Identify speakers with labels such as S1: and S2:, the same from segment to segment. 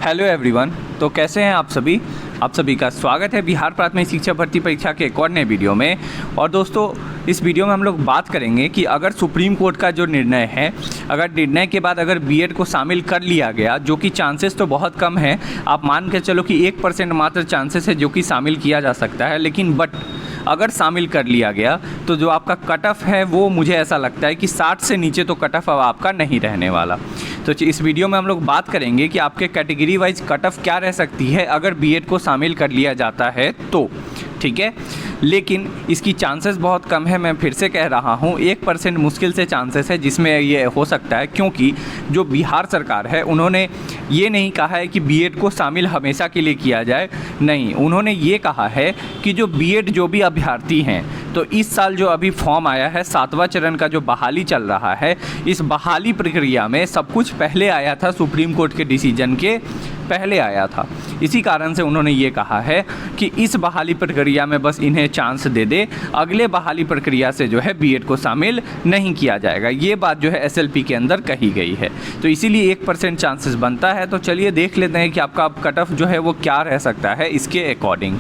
S1: Hello everyone. तो कैसे हैं आप सभी? आप सभी का स्वागत है बिहार प्राथमिक शिक्षा भर्ती परीक्षा के एक और नए वीडियो में। और दोस्तों, इस वीडियो में हम लोग बात करेंगे कि अगर सुप्रीम कोर्ट का जो निर्णय है, अगर निर्णय के बाद अगर बीएड को शामिल कर लिया गया, जो कि चांसेस तो बहुत कम है, आप मान के चलो कि 1% मात्र चांसेस है जो कि शामिल किया जा सकता है, लेकिन अगर शामिल कर लिया गया तो जो आपका कट ऑफ है वो मुझे ऐसा लगता है कि 60 से नीचे तो कट ऑफ अब आपका नहीं रहने वाला। तो इस वीडियो में हम लोग बात करेंगे कि आपके कैटेगरी वाइज कट ऑफ क्या रह सकती है अगर बीएड को शामिल कर लिया जाता है तो, ठीक है। लेकिन इसकी चांसेस बहुत कम है, मैं फिर से कह रहा हूँ 1% मुश्किल से चांसेस है जिसमें ये हो सकता है, क्योंकि जो बिहार सरकार है उन्होंने ये नहीं कहा है कि बीएड को शामिल हमेशा के लिए किया जाए, नहीं, उन्होंने ये कहा है कि जो बीएड जो भी अभ्यर्थी हैं, तो इस साल जो अभी फॉर्म आया है 7वां चरण का जो बहाली चल रहा है, इस बहाली प्रक्रिया में सब कुछ पहले आया था, सुप्रीम कोर्ट के डिसीजन के पहले आया था। इसी कारण से उन्होंने ये कहा है कि इस बहाली प्रक्रिया में बस इन्हें चांस दे दे, अगले बहाली प्रक्रिया से जो है बीएड को शामिल नहीं किया जाएगा। ये बात जो है एसएलपी के अंदर कही गई है, तो इसीलिए 1% चांसेस बनता है। तो चलिए देख लेते हैं कि आपका कट ऑफ जो है वो क्या रह सकता है इसके अकॉर्डिंग।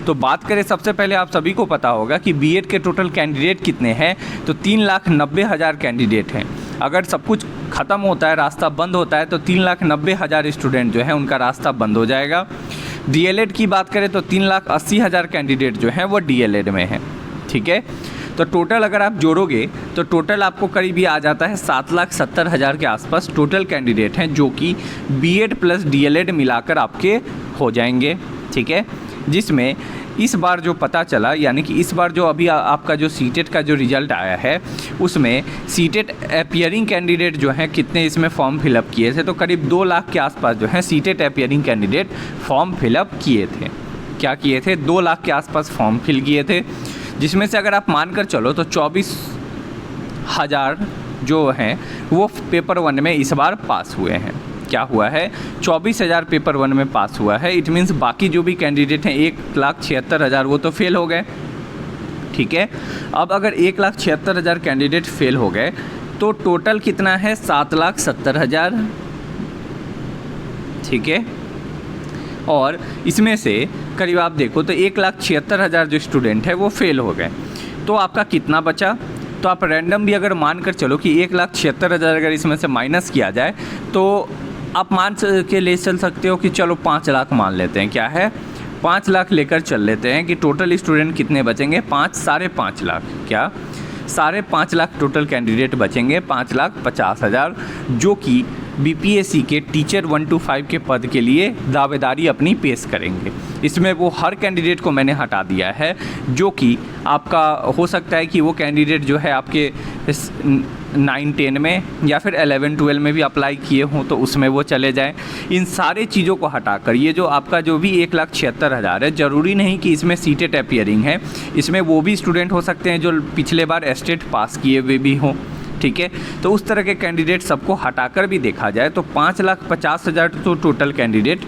S1: तो बात करें, सबसे पहले आप सभी को पता होगा कि बीएड के टोटल कैंडिडेट कितने हैं, तो 3,90,000 कैंडिडेट हैं। अगर सब कुछ ख़त्म होता है, रास्ता बंद होता है, तो 3,90,000 स्टूडेंट जो है उनका रास्ता बंद हो जाएगा। डीएलएड की बात करें तो 3,80,000 कैंडिडेट जो हैं वो डीएलएड में हैं, ठीक है। तो टोटल अगर आप जोड़ोगे तो टोटल आपको करीब ये आ जाता है 7,70,000 के आसपास टोटल कैंडिडेट हैं, जो कि बीएड प्लस डीएलएड मिलाकर आपके हो जाएंगे, ठीक है। जिसमें इस बार जो पता चला, यानी कि इस बार जो अभी आपका जो सीटेट का जो रिज़ल्ट आया है, उसमें सीटेट अपीयरिंग कैंडिडेट जो हैं कितने इसमें फॉर्म फिलअप किए थे, तो करीब 2 लाख के आसपास जो है CTET appearing candidate form fill up किए थे। क्या किए थे? 2 लाख के आसपास फॉर्म फिल किए थे, जिसमें से अगर आप मानकर चलो तो 24,000 जो हैं वो पेपर 1 में इस बार पास हुए हैं। क्या हुआ है? 24,000 पेपर 1 में पास हुआ है। इट मीन्स बाकी जो भी कैंडिडेट हैं 1,76,000 वो तो फेल हो गए, ठीक है। अब अगर 1,76,000 कैंडिडेट फेल हो गए तो टोटल कितना है? 7,70,000, ठीक है। और इसमें से करीब आप देखो तो 1,76,000 जो स्टूडेंट है वो फेल हो गए, तो आपका कितना बचा? तो आप रैंडम भी अगर मान कर चलो कि 1,76,000 अगर इसमें से माइनस किया जाए तो आप मान के ले चल सकते हो कि चलो 5 लाख मान लेते हैं। क्या है? 5 लाख लेकर चल लेते हैं कि टोटल स्टूडेंट कितने बचेंगे? 5.5 लाख। क्या? 5.5 लाख टोटल कैंडिडेट बचेंगे, 5,50,000, जो कि बीपीएससी के टीचर 1 to 5 के पद के लिए दावेदारी अपनी पेश करेंगे। इसमें वो हर कैंडिडेट को मैंने हटा दिया है, जो कि आपका हो सकता है कि वो कैंडिडेट जो है आपके 9-10 में या फिर 11-12 में भी अप्लाई किए हों तो उसमें वो चले जाएं। इन सारे चीज़ों को हटाकर ये जो आपका जो भी 1,76,000 है, ज़रूरी नहीं कि इसमें सीटेट अपीयरिंग है, इसमें वो भी स्टूडेंट हो सकते हैं जो पिछले बार एस्टेट पास किए हुए भी हों, ठीक है। तो उस तरह के कैंडिडेट सबको हटाकर भी देखा जाए तो 5,50,000 तो टोटल कैंडिडेट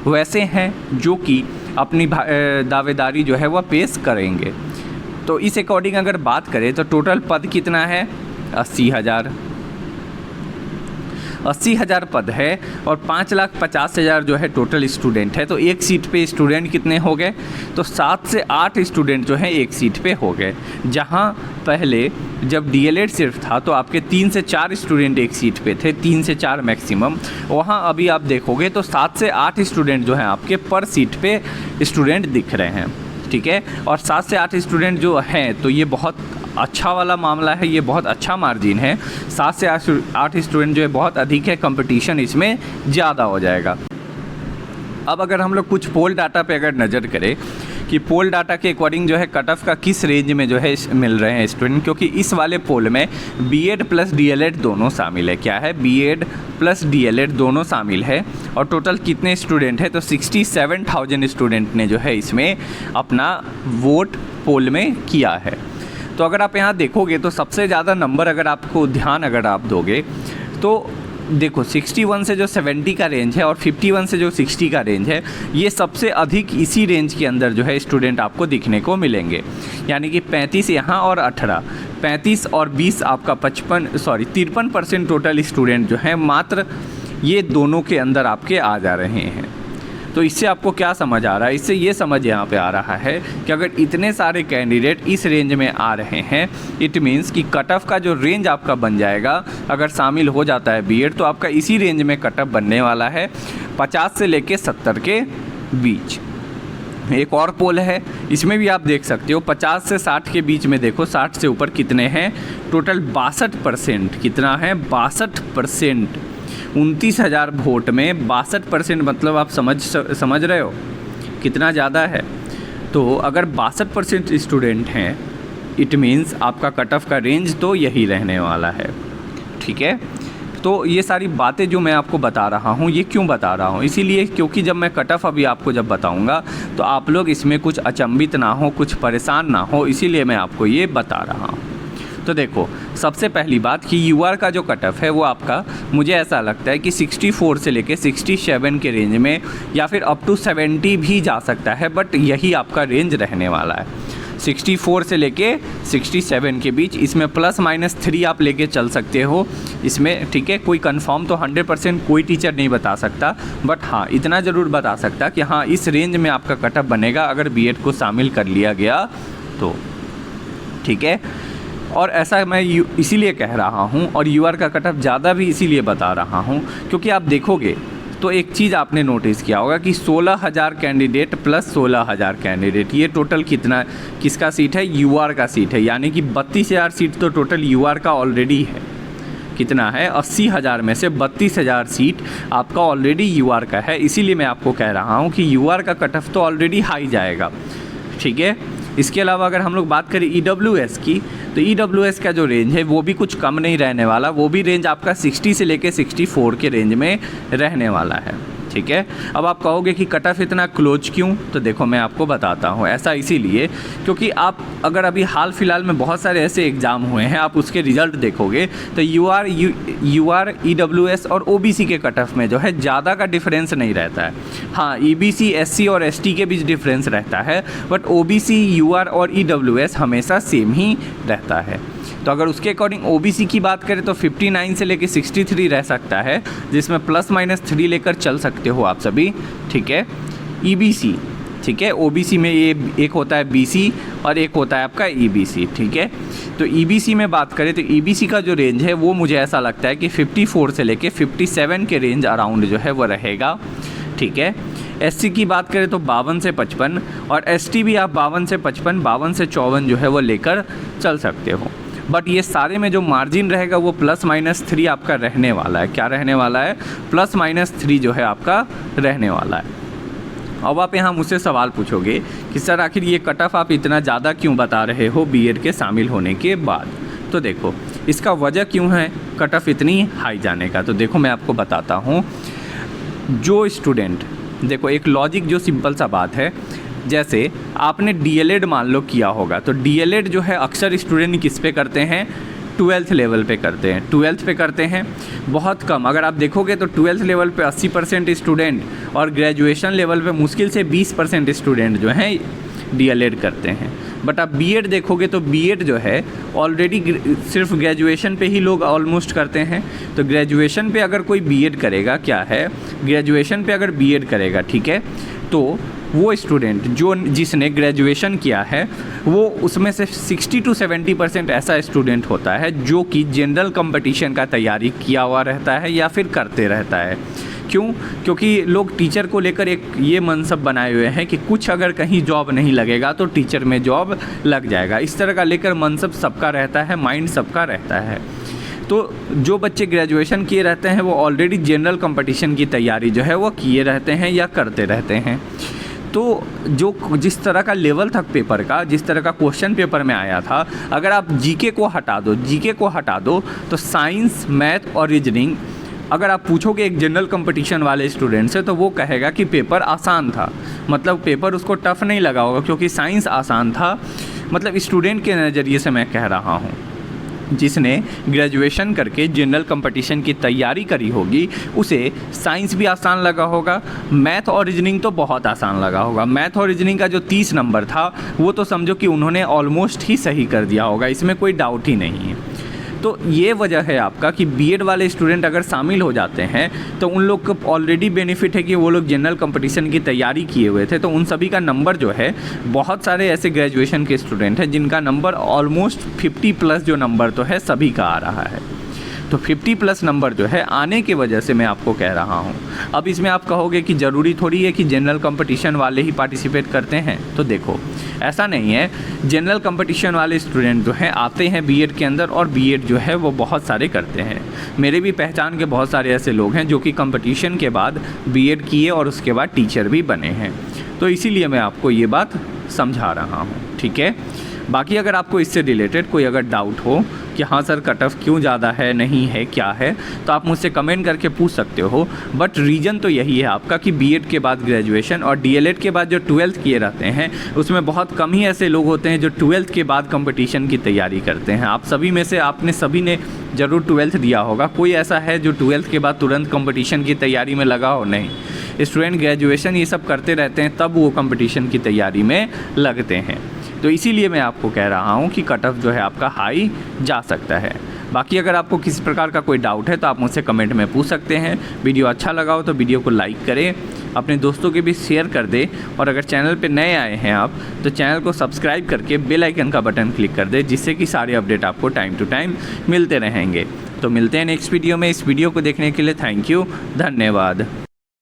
S1: वैसे हैं जो कि अपनी दावेदारी जो है वह पेश करेंगे। तो इस अकॉर्डिंग अगर बात करें तो टोटल पद कितना है? 80,000 पद है और 5,50,000 जो है टोटल स्टूडेंट है। तो एक सीट पे स्टूडेंट कितने हो गए? तो 7 से 8 स्टूडेंट जो है एक सीट पे हो गए। जहां पहले जब डीएलएड सिर्फ था तो आपके 3 से 4 स्टूडेंट एक सीट पे थे, 3 से 4 मैक्सिमम। वहां अभी आप देखोगे तो 7 से 8 स्टूडेंट जो हैं आपके पर सीट पे स्टूडेंट दिख रहे हैं, ठीक है। और 7 से 8 स्टूडेंट जो हैं तो ये बहुत अच्छा वाला मामला है, ये बहुत अच्छा मार्जिन है। 7 से 8 स्टूडेंट जो है बहुत अधिक है, कंपटीशन इसमें ज़्यादा हो जाएगा। अब अगर हम लोग कुछ पोल डाटा पे अगर नज़र करें कि पोल डाटा के अकॉर्डिंग जो है कट ऑफ का किस रेंज में जो है मिल रहे हैं स्टूडेंट, क्योंकि इस वाले पोल में बीएड प्लस डीएलएड दोनों शामिल है। क्या है? बीएड प्लस डीएलएड दोनों शामिल है। और टोटल कितने स्टूडेंट है? तो 67,000 स्टूडेंट ने जो है इसमें अपना वोट पोल में किया है। तो अगर आप यहाँ देखोगे तो सबसे ज़्यादा नंबर अगर आपको ध्यान अगर आप दोगे तो देखो 61 से जो 70 का रेंज है और 51 से जो 60 का रेंज है, ये सबसे अधिक इसी रेंज के अंदर जो है स्टूडेंट आपको दिखने को मिलेंगे। यानी कि 35 यहाँ और 18, 35 और 20 आपका 53% टोटल स्टूडेंट जो है मात्र ये दोनों के अंदर आपके आ जा रहे हैं। तो इससे आपको क्या समझ आ रहा है? इससे ये समझ यहाँ पे आ रहा है कि अगर इतने सारे कैंडिडेट इस रेंज में आ रहे हैं, इट मीन्स कि कट ऑफ का जो रेंज आपका बन जाएगा, अगर शामिल हो जाता है बीएड, तो आपका इसी रेंज में कट ऑफ बनने वाला है, 50 से लेके 70 के बीच। एक और पोल है, इसमें भी आप देख सकते हो 50 से 60 के बीच में। देखो 60 से ऊपर कितने हैं? टोटल 62%। कितना है? 62%। 29,000 वोट में 62%, मतलब आप समझ रहे हो कितना ज़्यादा है। तो अगर 62% स्टूडेंट हैं, इट मीन्स आपका कट ऑफ का रेंज तो यही रहने वाला है। ठीक है, तो ये सारी बातें जो मैं आपको बता रहा हूँ, ये क्यों बता रहा हूँ? इसीलिए क्योंकि जब मैं कट ऑफ अभी आपको जब बताऊँगा तो आप लोग इसमें कुछ अचंभित ना हो, कुछ परेशान ना हो, इसीलिए मैं आपको ये बता रहा हूँ। तो देखो, सबसे पहली बात कि यूआर का जो कट ऑफ है वो आपका, मुझे ऐसा लगता है कि 64 से लेके 67 के रेंज में, या फिर अप टू 70 भी जा सकता है, बट यही आपका रेंज रहने वाला है, 64 से लेके 67 के बीच। इसमें ±3 आप लेके चल सकते हो इसमें। ठीक है, कोई कंफर्म तो 100% कोई टीचर नहीं बता सकता, बट हाँ इतना ज़रूर बता सकता कि हाँ इस रेंज में आपका कट ऑफ बनेगा अगर बीएड को शामिल कर लिया गया तो। ठीक है, और ऐसा मैं इसीलिए कह रहा हूँ, और यूआर का कट ऑफ ज़्यादा भी इसीलिए बता रहा हूँ क्योंकि आप देखोगे तो एक चीज़ आपने नोटिस किया होगा कि 16,000 कैंडिडेट प्लस 16,000 कैंडिडेट, ये टोटल कितना किसका सीट है? यूआर का सीट है। यानी कि 32,000 सीट तो टोटल यूआर का ऑलरेडी है। कितना है? 80,000 में से 32,000 सीट आपका ऑलरेडी यूआर का है। इसीलिए मैं आपको कह रहा हूँ कि यूआर का कट ऑफ तो ऑलरेडी हाई जाएगा। ठीक है, इसके अलावा अगर हम लोग बात करें ईडब्ल्यूएस की, तो ईडब्ल्यूएस का जो रेंज है वो भी कुछ कम नहीं रहने वाला, वो भी रेंज आपका 60 से लेके 64 के रेंज में रहने वाला है। ठीक है, अब आप कहोगे कि कट ऑफ इतना क्लोज क्यों? तो देखो मैं आपको बताता हूँ। ऐसा इसीलिए क्योंकि आप अगर अभी हाल फिलहाल में बहुत सारे ऐसे एग्ज़ाम हुए हैं, आप उसके रिज़ल्ट देखोगे तो यूआर ईडब्ल्यूएस और ओबीसी के कट ऑफ में जो है ज़्यादा का डिफरेंस नहीं रहता है। हाँ, ईबीसी, एससी और एसटी के बीच डिफरेंस रहता है, बट ओबीसी, यूआर और ईडब्ल्यूएस हमेशा सेम ही रहता है। तो अगर उसके अकॉर्डिंग ओबीसी की बात करें तो 59 से लेके 63 रह सकता है, जिसमें ±3 लेकर चल सकते हो आप सभी। ठीक है, ईबीसी, ठीक है, ओबीसी में ये एक होता है बीसी और एक होता है आपका ईबीसी। ठीक है, तो ईबीसी में बात करें तो ईबीसी का जो रेंज है वो मुझे ऐसा लगता है कि 54 से लेके 57 के रेंज अराउंड जो है वो रहेगा। ठीक है, एससी की बात करें तो 52 से 55, और एसटी भी आप 52 से 55, 52 से 54 जो है वो लेकर चल सकते हो। बट ये सारे में जो मार्जिन रहेगा वो ±3 आपका रहने वाला है। क्या रहने वाला है? ±3 जो है आपका रहने वाला है। अब आप यहाँ मुझसे सवाल पूछोगे कि सर आखिर ये कट ऑफ आप इतना ज़्यादा क्यों बता रहे हो बीएड के शामिल होने के बाद? तो देखो इसका वजह क्यों है कट ऑफ इतनी हाई जाने का। तो देखो मैं आपको बताता हूँ। जो स्टूडेंट, देखो एक लॉजिक जो सिंपल सा बात है, जैसे आपने डीएलएड मान लो किया होगा, तो डीएलएड जो है अक्सर स्टूडेंट किस पे करते हैं? 12th लेवल पे करते हैं। 12th पे करते हैं, बहुत कम। अगर आप देखोगे तो 12th लेवल पे 80% स्टूडेंट और ग्रेजुएशन लेवल पे मुश्किल से 20% स्टूडेंट जो हैं डीएलएड करते हैं। बट आप बीएड देखोगे तो बीएड जो है ऑलरेडी सिर्फ ग्रेजुएशन पे ही लोग ऑलमोस्ट करते हैं। तो ग्रेजुएशन पे अगर कोई बीएड करेगा, क्या है, ग्रेजुएशन पे अगर बीएड करेगा, ठीक है, तो वो स्टूडेंट जिसने ग्रेजुएशन किया है वो उसमें से 60 to 70% ऐसा स्टूडेंट होता है जो कि जनरल कंपटीशन का तैयारी किया हुआ रहता है या फिर करते रहता है। क्यों? क्योंकि लोग टीचर को लेकर एक ये मनसब बनाए हुए हैं कि कुछ अगर कहीं जॉब नहीं लगेगा तो टीचर में जॉब लग जाएगा। इस तरह का लेकर मनसब सबका रहता है, माइंड सबका रहता है। तो जो बच्चे ग्रेजुएशन किए रहते हैं वो ऑलरेडी जनरल कंपटीशन की तैयारी जो है वो किए रहते हैं या करते रहते हैं। तो जो जिस तरह का लेवल था पेपर का, जिस तरह का क्वेश्चन पेपर में आया था, अगर आप जीके को हटा दो तो साइंस, मैथ और रीजनिंग अगर आप पूछोगे एक जनरल कंपटीशन वाले स्टूडेंट से तो वो कहेगा कि पेपर आसान था। मतलब पेपर उसको टफ़ नहीं लगा होगा क्योंकि साइंस आसान था। मतलब स्टूडेंट के नज़रिए से मैं कह रहा हूँ, जिसने ग्रेजुएशन करके जनरल कंपटीशन की तैयारी करी होगी उसे साइंस भी आसान लगा होगा, मैथ और रीजनिंग तो बहुत आसान लगा होगा। मैथ और रीजनिंग का जो 30 नंबर था वो तो समझो कि उन्होंने ऑलमोस्ट ही सही कर दिया होगा, इसमें कोई डाउट ही नहीं है। तो ये वजह है आपका कि बीएड वाले स्टूडेंट अगर शामिल हो जाते हैं तो उन लोग को ऑलरेडी बेनिफिट है कि वो लोग जनरल कंपटीशन की तैयारी किए हुए थे, तो उन सभी का नंबर जो है, बहुत सारे ऐसे ग्रेजुएशन के स्टूडेंट हैं जिनका नंबर ऑलमोस्ट 50+ जो नंबर तो है सभी का आ रहा है। तो 50+ नंबर जो है आने की वजह से मैं आपको कह रहा हूँ। अब इसमें आप कहोगे कि ज़रूरी थोड़ी है कि जनरल कंपटीशन वाले ही पार्टिसिपेट करते हैं, तो देखो ऐसा नहीं है। जनरल कंपटीशन वाले स्टूडेंट जो हैं आते हैं बीएड के अंदर और बीएड जो है वो बहुत सारे करते हैं। मेरे भी पहचान के बहुत सारे ऐसे लोग हैं जो कि कंपटीशन के बाद बीएड किए और उसके बाद टीचर भी बने हैं। तो इसीलिए मैं आपको ये बात समझा रहा हूँ, ठीक है। बाकी अगर आपको इससे रिलेटेड कोई अगर डाउट हो कि हाँ सर कट ऑफ क्यों ज़्यादा है, नहीं है, क्या है, तो आप मुझसे कमेंट करके पूछ सकते हो। बट रीज़न तो यही है आपका कि बीएड के बाद ग्रेजुएशन और डीएलएड के बाद जो 12th किए रहते हैं उसमें बहुत कम ही ऐसे लोग होते हैं जो 12th के बाद कंपटीशन की तैयारी करते हैं। आप सभी में से आपने सभी ने ज़रूर 12th दिया होगा, कोई ऐसा है जो 12th के बाद तुरंत कंपटीशन की तैयारी में लगा हो? नहीं। स्टूडेंट ग्रेजुएशन ये सब करते रहते हैं तब वो कंपटीशन की तैयारी में लगते हैं। तो इसीलिए मैं आपको कह रहा हूँ कि कट ऑफ जो है आपका हाई जा सकता है। बाकी अगर आपको किसी प्रकार का कोई डाउट है तो आप मुझसे कमेंट में पूछ सकते हैं। वीडियो अच्छा लगा हो तो वीडियो को लाइक करें, अपने दोस्तों के भी शेयर कर दें, और अगर चैनल पे नए आए हैं आप तो चैनल को सब्सक्राइब करके बेल आइकन का बटन क्लिक कर दें, जिससे कि सारे अपडेट आपको टाइम टू टाइम मिलते रहेंगे। तो मिलते हैं नेक्स्ट वीडियो में। इस वीडियो को देखने के लिए थैंक यू, धन्यवाद।